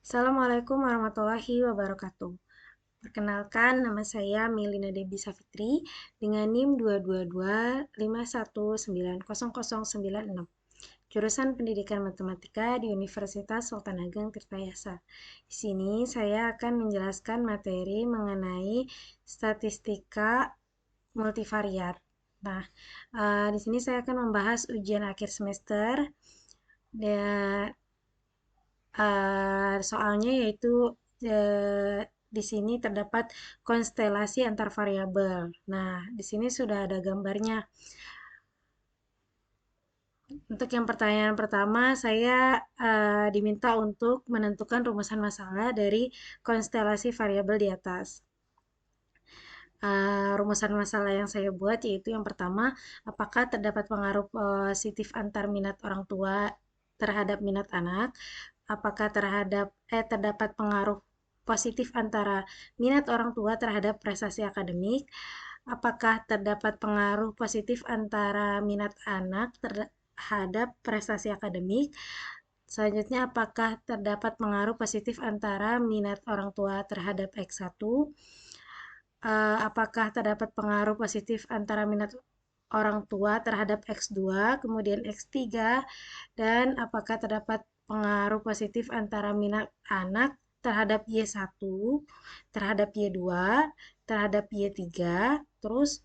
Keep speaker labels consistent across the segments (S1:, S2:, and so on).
S1: Assalamualaikum warahmatullahi wabarakatuh. Perkenalkan, nama saya Melina Debbie Safitri dengan NIM 22251900096. Jurusan Pendidikan Matematika di Universitas Sultan Ageng Tirtayasa. Di sini saya akan menjelaskan materi mengenai statistika multivariat. Nah, di sini saya akan membahas ujian akhir semester dan soalnya yaitu di sini terdapat konstelasi antar variabel. Nah, di sini sudah ada gambarnya. Untuk yang pertanyaan pertama, saya diminta untuk menentukan rumusan masalah dari konstelasi variabel di atas. Rumusan masalah yang saya buat yaitu yang pertama, apakah terdapat pengaruh positif antar minat orang tua terhadap minat anak? Apakah terdapat pengaruh positif antara minat orang tua terhadap prestasi akademik? Apakah terdapat pengaruh positif antara minat anak terhadap prestasi akademik? Selanjutnya, apakah terdapat pengaruh positif antara minat orang tua terhadap X1? Apakah terdapat pengaruh positif antara minat orang tua terhadap X2, kemudian X3, dan apakah terdapat pengaruh positif antara minat anak terhadap Y1, terhadap Y2, terhadap Y3, terus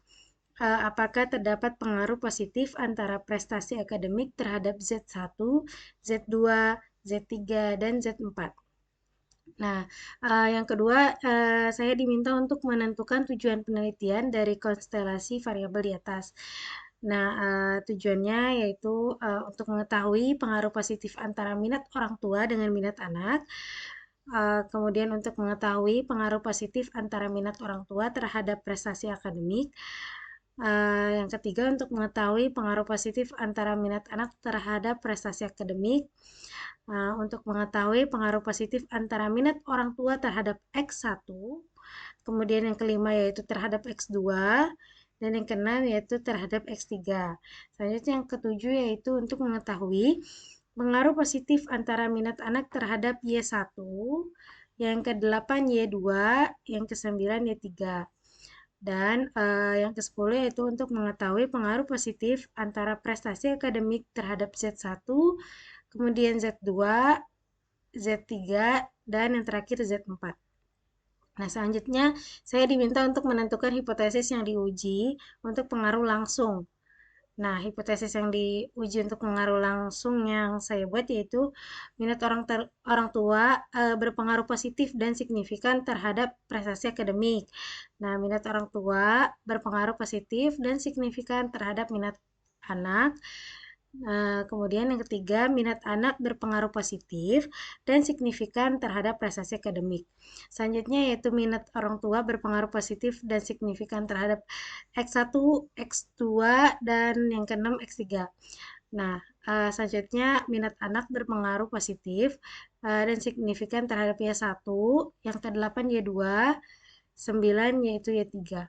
S1: apakah terdapat pengaruh positif antara prestasi akademik terhadap Z1, Z2, Z3, dan Z4. Nah, yang kedua, saya diminta untuk menentukan tujuan penelitian dari konstelasi variabel di atas. Nah, tujuannya yaitu untuk mengetahui pengaruh positif antara minat orang tua dengan minat anak, kemudian untuk mengetahui pengaruh positif antara minat orang tua terhadap prestasi akademik, yang ketiga untuk mengetahui pengaruh positif antara minat anak terhadap prestasi akademik, untuk mengetahui pengaruh positif antara minat orang tua terhadap X1, kemudian yang kelima yaitu terhadap X2, dan yang keenam yaitu terhadap X3. Selanjutnya yang ketujuh yaitu untuk mengetahui pengaruh positif antara minat anak terhadap Y1, yang kedelapan Y2, yang kesembilan Y3. Dan yang ke-10 yaitu untuk mengetahui pengaruh positif antara prestasi akademik terhadap Z1, kemudian Z2, Z3, dan yang terakhir Z4. Nah, selanjutnya saya diminta untuk menentukan hipotesis yang diuji untuk pengaruh langsung. Nah, hipotesis yang diuji untuk pengaruh langsung yang saya buat yaitu minat orang tua berpengaruh positif dan signifikan terhadap prestasi akademik. Nah, minat orang tua berpengaruh positif dan signifikan terhadap minat anak. Kemudian yang ketiga, minat anak berpengaruh positif dan signifikan terhadap prestasi akademik. Selanjutnya yaitu minat orang tua berpengaruh positif dan signifikan terhadap X1, X2, dan yang keenam X3. Nah, selanjutnya minat anak berpengaruh positif dan signifikan terhadap Y1, yang kedelapan Y2, 9 yaitu Y3.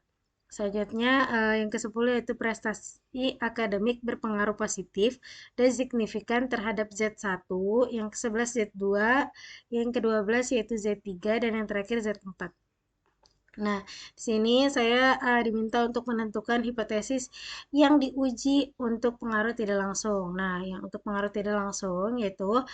S1: Selanjutnya yang ke-10 yaitu prestasi akademik berpengaruh positif dan signifikan terhadap Z1, yang ke-11 Z2, yang ke-12 yaitu Z3, dan yang terakhir Z4. Nah, di sini saya diminta untuk menentukan hipotesis yang diuji untuk pengaruh tidak langsung. Nah, yang untuk pengaruh tidak langsung yaitu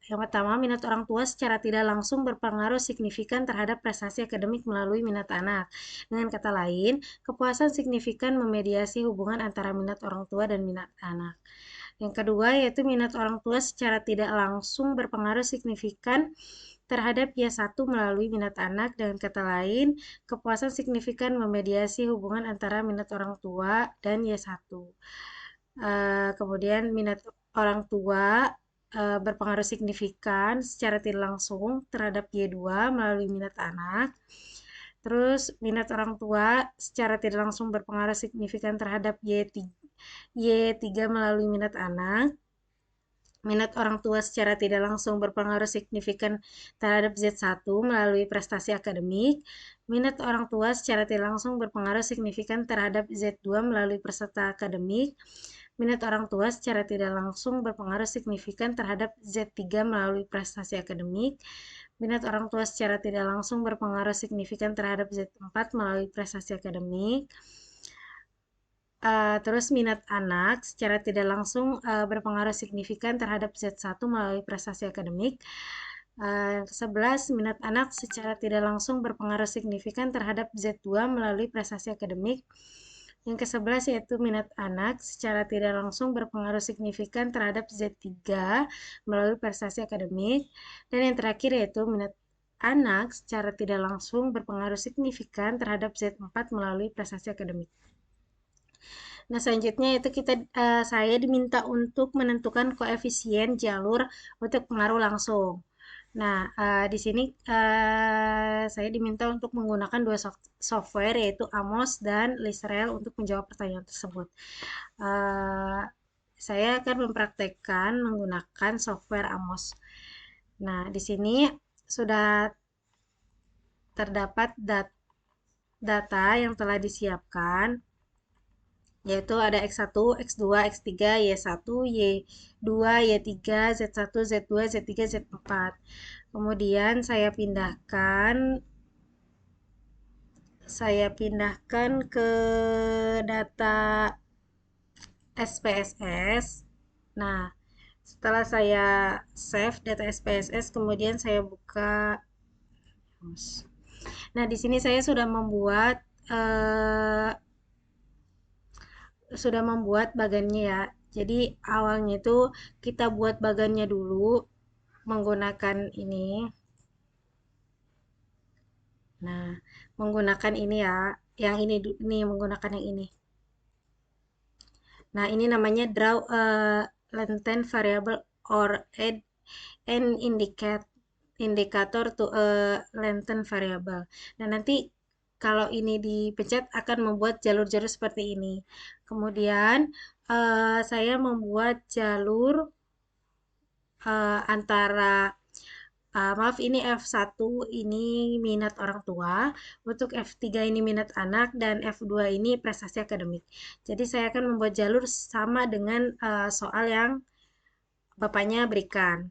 S1: yang pertama, minat orang tua secara tidak langsung berpengaruh signifikan terhadap prestasi akademik melalui minat anak. Dengan kata lain, kepuasan signifikan memediasi hubungan antara minat orang tua dan minat anak. Yang kedua, yaitu minat orang tua secara tidak langsung berpengaruh signifikan terhadap Y1 melalui minat anak. Dengan kata lain, kepuasan signifikan memediasi hubungan antara minat orang tua dan Y1. Kemudian minat orang tua berpengaruh signifikan secara tidak langsung terhadap Y2 melalui minat anak. Terus minat orang tua secara tidak langsung berpengaruh signifikan terhadap Y3 melalui minat anak. Minat orang tua secara tidak langsung berpengaruh signifikan terhadap Z1 melalui prestasi akademik. Minat orang tua secara tidak langsung berpengaruh signifikan terhadap Z2 melalui peserta akademik. minat orang tua secara tidak langsung berpengaruh signifikan terhadap Z3 melalui prestasi akademik. Minat orang tua secara tidak langsung berpengaruh signifikan terhadap Z4 melalui prestasi akademik. Terus minat anak secara tidak langsung berpengaruh signifikan terhadap Z1 melalui prestasi akademik. 11, minat anak secara tidak langsung berpengaruh signifikan terhadap Z2 melalui prestasi akademik. Yang ke-11 yaitu minat anak secara tidak langsung berpengaruh signifikan terhadap Z3 melalui prestasi akademik. Dan yang terakhir yaitu minat anak secara tidak langsung berpengaruh signifikan terhadap Z4 melalui prestasi akademik. Nah, selanjutnya itu saya diminta untuk menentukan koefisien jalur untuk pengaruh langsung. Nah, di sini saya diminta untuk menggunakan dua software yaitu Amos dan Lisrel untuk menjawab pertanyaan tersebut. Saya akan mempraktekkan menggunakan software Amos. Nah, di sini sudah terdapat data yang telah disiapkan, yaitu ada X1, X2, X3, Y1, Y2, Y3, Z1, Z2, Z3, Z4. Kemudian saya pindahkan ke data SPSS. Nah, setelah saya save data SPSS, kemudian saya buka. Nah, di sini saya sudah membuat bagannya ya. Jadi awalnya itu kita buat bagannya dulu menggunakan ini. Nah, menggunakan ini ya. Yang ini menggunakan yang ini. Nah, ini namanya draw a latent variable or add an indicator to a latent variable. Nah, nanti kalau ini dipencet akan membuat jalur-jalur seperti ini. Kemudian saya membuat jalur antara maaf, ini F1 ini minat orang tua, untuk F3 ini minat anak, dan F2 ini prestasi akademik. Jadi saya akan membuat jalur sama dengan soal yang Bapaknya berikan.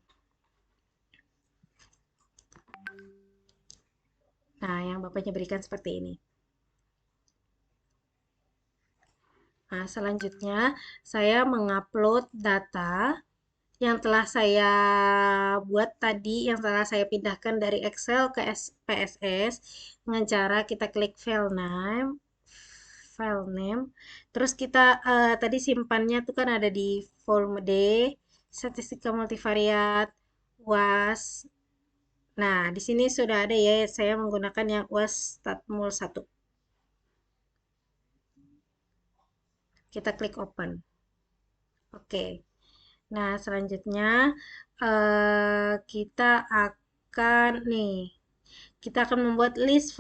S1: Nah, yang Bapaknya berikan seperti ini. Nah, selanjutnya saya mengupload data yang telah saya buat tadi, yang telah saya pindahkan dari Excel ke PSS dengan cara kita klik file name, terus kita tadi simpannya tuh kan ada di volume D, statistika multivariat, UAS. Nah, di sini sudah ada ya, saya menggunakan yang UAS Statmul 1. Kita klik open. Oke. Nah, selanjutnya kita akan membuat list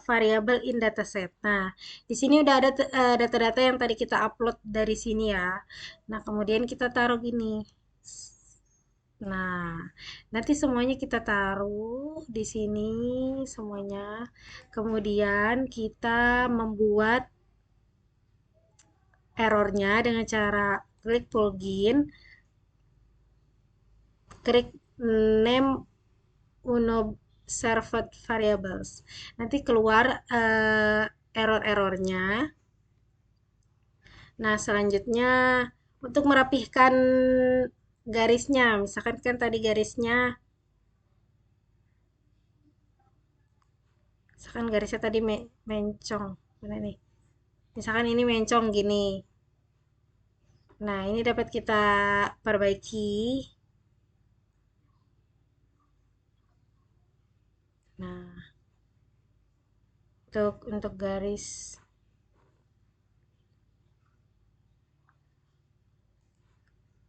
S1: variabel in dataset. Nah, di sini udah ada data-data yang tadi kita upload dari sini ya. Nah, kemudian kita taruh gini. Nah, nanti semuanya kita taruh di sini semuanya. Kemudian kita membuat errornya dengan cara klik plugin, klik name unobserved variables. Nanti keluar error-errornya. Nah, selanjutnya untuk merapihkan garisnya, misalkan kan tadi garisnya, misalkan garisnya tadi mencong, mana nih? Misalkan ini mencong gini. Nah, ini dapat kita perbaiki. Nah, untuk garis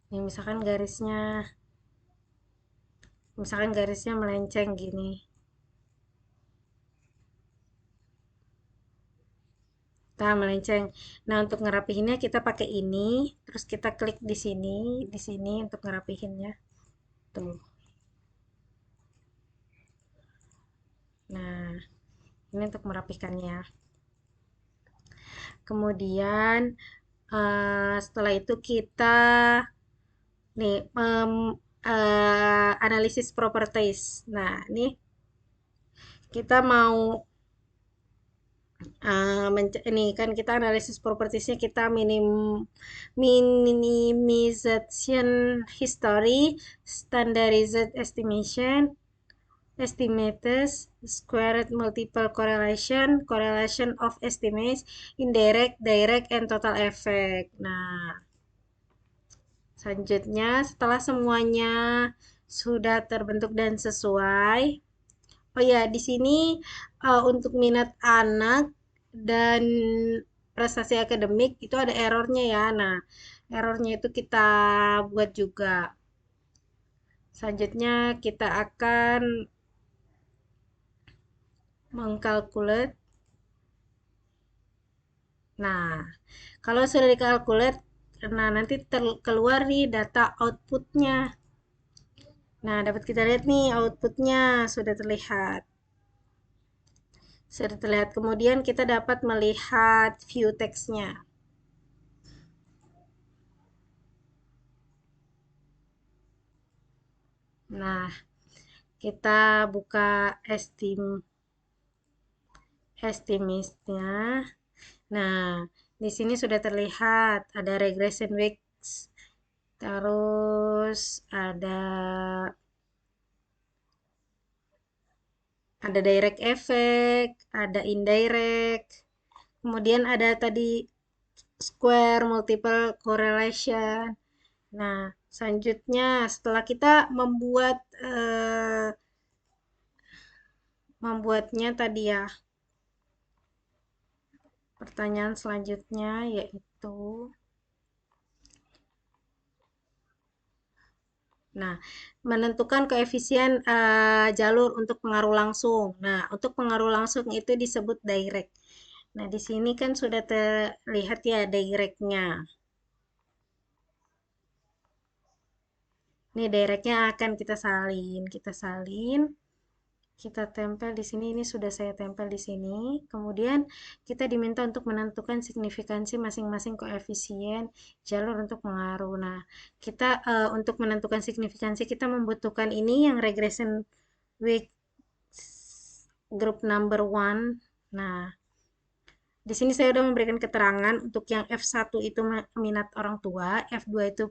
S1: ini misalkan garisnya melenceng gini. Nah, melenceng. Nah, untuk ngerapihinnya kita pakai ini, terus kita klik di sini untuk ngerapihinnya. Tuh. Nah, ini untuk merapikannya. Kemudian Setelah itu kita nih analisis properties. Nah, ini kita mau ini kan kita analisis propertiesnya kita minimization history, standardized estimation, estimates, squared multiple correlation, correlation of estimates, indirect, direct, and total effect. Nah, selanjutnya setelah semuanya sudah terbentuk dan sesuai. Oh ya, di sini untuk minat anak dan prestasi akademik itu ada errornya ya. Nah, errornya itu kita buat juga. Selanjutnya kita akan mengkalkulat. Nah, kalau sudah dikalkulat, nah nanti keluar nih data outputnya. Nah, dapat kita lihat nih outputnya sudah terlihat. Sudah terlihat. Kemudian kita dapat melihat view text-nya. Nah, kita buka estimate-nya. Nah, di sini sudah terlihat ada regression weeks, terus ada direct effect, ada indirect, kemudian ada tadi square multiple correlation. Nah, selanjutnya setelah kita membuatnya tadi ya, pertanyaan selanjutnya yaitu, nah, menentukan koefisien jalur untuk pengaruh langsung. Nah, untuk pengaruh langsung itu disebut direct. Nah, di sini kan sudah terlihat ya directnya. Ini directnya akan kita salin, kita tempel di sini. Ini sudah saya tempel di sini. Kemudian kita diminta untuk menentukan signifikansi masing-masing koefisien jalur untuk pengaruh. Nah, kita untuk menentukan signifikansi kita membutuhkan ini yang regression week group number one. Nah, di sini saya sudah memberikan keterangan untuk yang F1 itu minat orang tua, F2 itu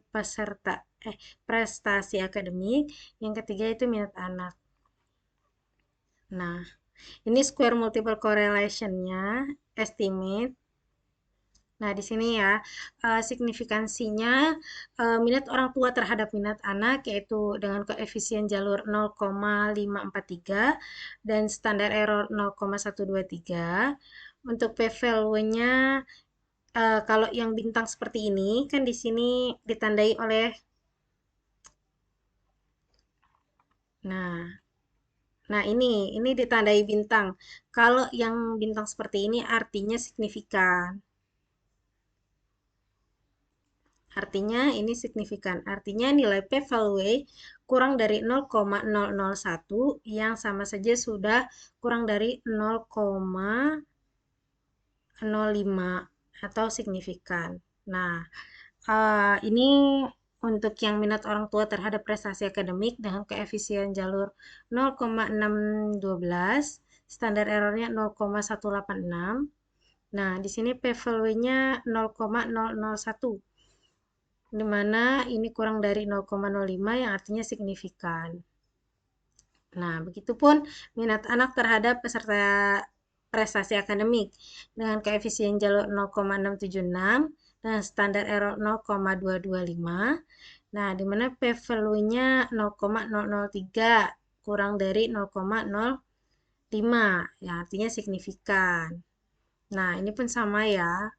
S1: prestasi akademik, yang ketiga itu minat anak. Nah, ini square multiple correlation-nya, estimate. Nah, di sini ya, signifikansinya minat orang tua terhadap minat anak yaitu dengan koefisien jalur 0,543 dan standar error 0,123. Untuk p-value-nya kalau yang bintang seperti ini kan di sini ditandai oleh, nah, ini ditandai bintang. Kalau yang bintang seperti ini artinya signifikan. Artinya ini signifikan. Artinya nilai p-value kurang dari 0,001 yang sama saja sudah kurang dari 0,05 atau signifikan. Nah, ini untuk yang minat orang tua terhadap prestasi akademik dengan koefisien jalur 0,612, standar errornya 0,186. Nah, di sini p-value-nya 0,001, di mana ini kurang dari 0,05 yang artinya signifikan. Nah, begitupun minat anak terhadap peserta prestasi akademik dengan koefisien jalur 0,676 dan standar error 0,225. Nah, di mana p-value-nya 0,003 kurang dari 0,05 yang artinya signifikan. Nah, ini pun sama ya,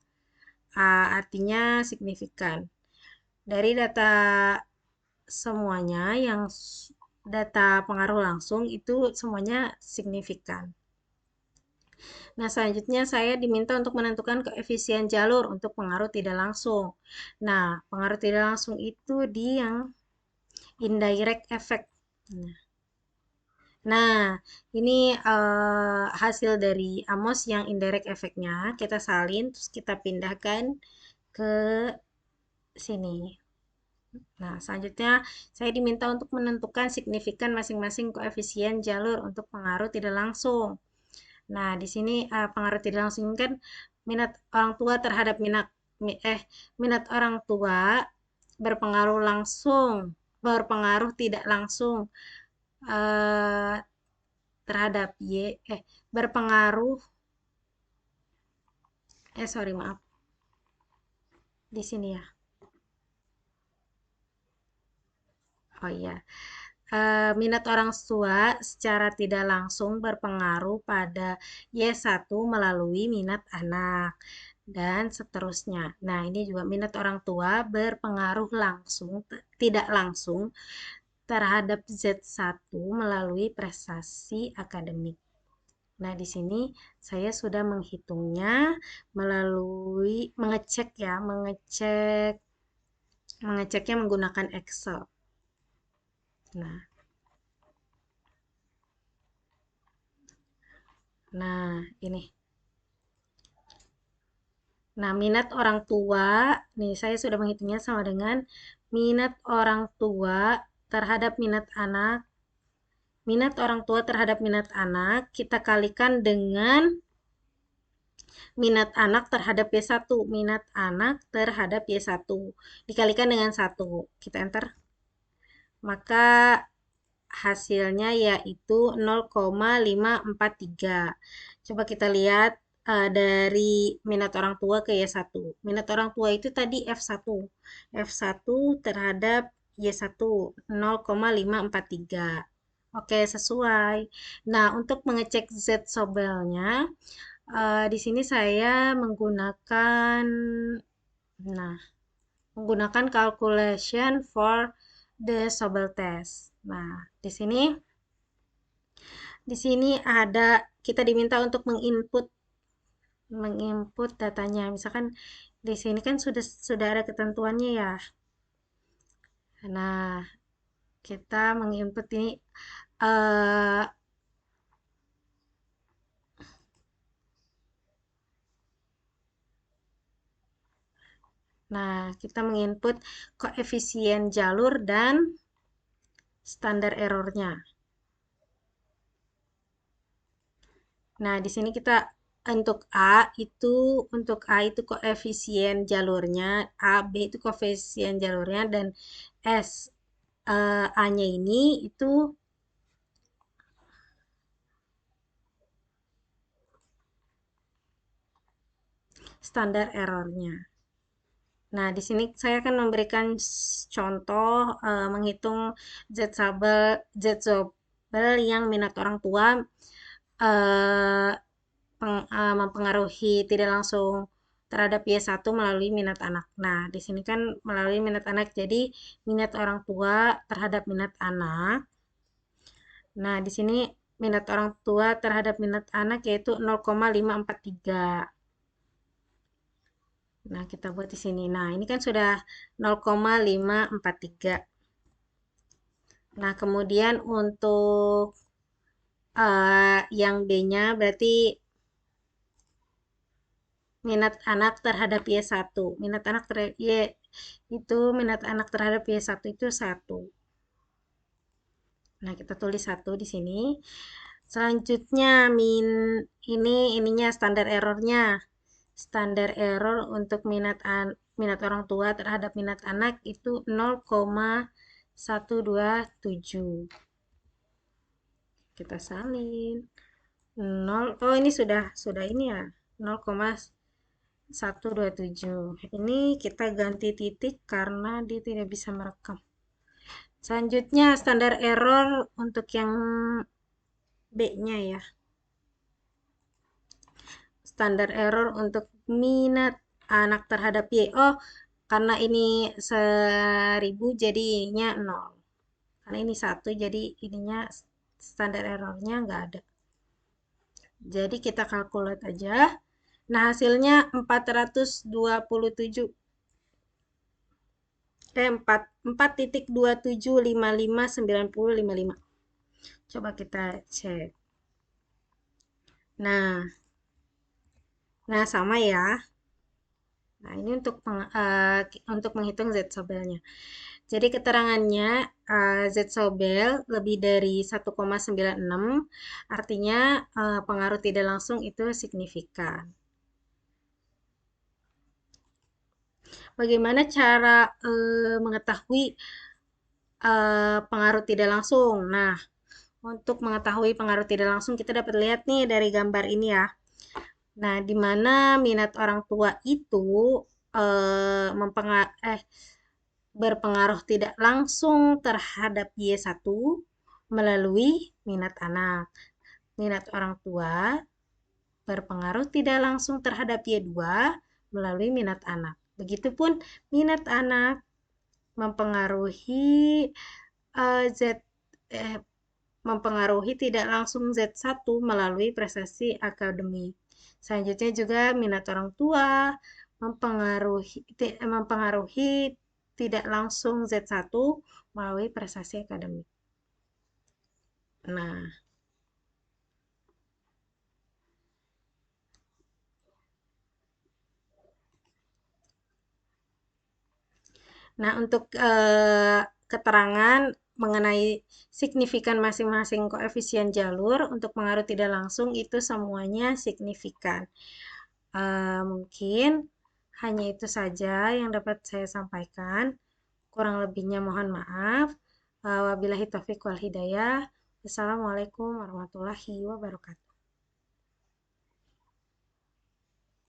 S1: artinya signifikan. Dari data semuanya yang data pengaruh langsung itu semuanya signifikan. Nah, selanjutnya saya diminta untuk menentukan koefisien jalur untuk pengaruh tidak langsung. Nah, pengaruh tidak langsung itu di yang indirect effect. Nah, ini hasil dari AMOS yang indirect effect-nya. Kita salin, terus kita pindahkan ke sini. Nah, selanjutnya saya diminta untuk menentukan signifikan masing-masing koefisien jalur untuk pengaruh tidak langsung. Nah, di sini pengaruh tidak langsung ini kan minat orang tua terhadap minat orang tua berpengaruh langsung, berpengaruh tidak langsung eh, terhadap berpengaruh sorry maaf di sini ya. Oh iya. Minat orang tua secara tidak langsung berpengaruh pada Y1 melalui minat anak dan seterusnya. Nah, ini juga minat orang tua berpengaruh langsung, tidak langsung terhadap Z1 melalui prestasi akademik. Nah, di sini saya sudah menghitungnya melalui mengeceknya menggunakan Excel. Nah, ini. Nah, minat orang tua, nih saya sudah menghitungnya sama dengan minat orang tua terhadap minat anak. Minat orang tua terhadap minat anak kita kalikan dengan minat anak terhadap Y1. Minat anak terhadap Y1 dikalikan dengan 1. Kita enter. Maka hasilnya yaitu 0,543. Coba kita lihat dari minat orang tua ke Y1. Minat orang tua itu tadi F1. F1 terhadap Y1 0,543. Oke, sesuai. Nah, untuk mengecek Z sobelnya, di sini saya menggunakan calculation for the Sobel test. Nah, di sini ada kita diminta untuk menginput datanya. Misalkan di sini kan sudah ada ketentuannya ya. Nah, kita menginput ini uh, Nah, kita menginput koefisien jalur dan standar errornya. Nah, di sini kita untuk A itu koefisien jalurnya, B itu koefisien jalurnya dan A-nya ini itu standar errornya. Nah, di sini saya akan memberikan contoh menghitung Z-Sobel yang minat orang tua eh, mempengaruhi tidak langsung terhadap Y1 melalui minat anak. Nah, di sini kan melalui minat anak, jadi minat orang tua terhadap minat anak. Nah, di sini minat orang tua terhadap minat anak yaitu 0,543. Nah, kita buat di sini. Nah, ini kan sudah 0,543. Nah, kemudian untuk yang B-nya berarti minat anak terhadap Y1. Minat anak terhadap Y1 itu 1. Nah, kita tulis 1 di sini. Selanjutnya ininya standar errornya. Standar error untuk minat orang tua terhadap minat anak itu 0,127. Kita salin. 0. Oh, ini sudah ini ya. 0,127. Ini kita ganti titik karena dia tidak bisa merekam. Selanjutnya standar error untuk yang B-nya ya. Standar error untuk minat anak terhadap Y. Oh, karena ini 1000 jadi ininya 0. Karena ini 1 jadi ininya standar errornya nggak ada. Jadi kita kalkulate aja. Nah, hasilnya 427 4.27559055. Coba kita cek. Nah, sama ya. Nah, ini untuk menghitung Z sobelnya. Jadi keterangannya Z sobel lebih dari 1,96, artinya pengaruh tidak langsung itu signifikan. Bagaimana cara mengetahui pengaruh tidak langsung? Nah, untuk mengetahui pengaruh tidak langsung kita dapat lihat nih dari gambar ini ya. Nah, di mana minat orang tua itu eh, mempenga- eh, berpengaruh tidak langsung terhadap Y1 melalui minat anak. Minat orang tua berpengaruh tidak langsung terhadap Y2 melalui minat anak. Begitupun minat anak mempengaruhi Z eh, mempengaruhi tidak langsung Z1 melalui prestasi akademik. Selanjutnya juga minat orang tua mempengaruhi tidak langsung Z1 melalui prestasi akademik. Nah, untuk keterangan mengenai signifikan masing-masing koefisien jalur untuk pengaruh tidak langsung itu semuanya signifikan. Mungkin hanya itu saja yang dapat saya sampaikan. Kurang lebihnya mohon maaf. Wabillahi taufiq wal hidayah. Wassalamualaikum warahmatullahi wabarakatuh.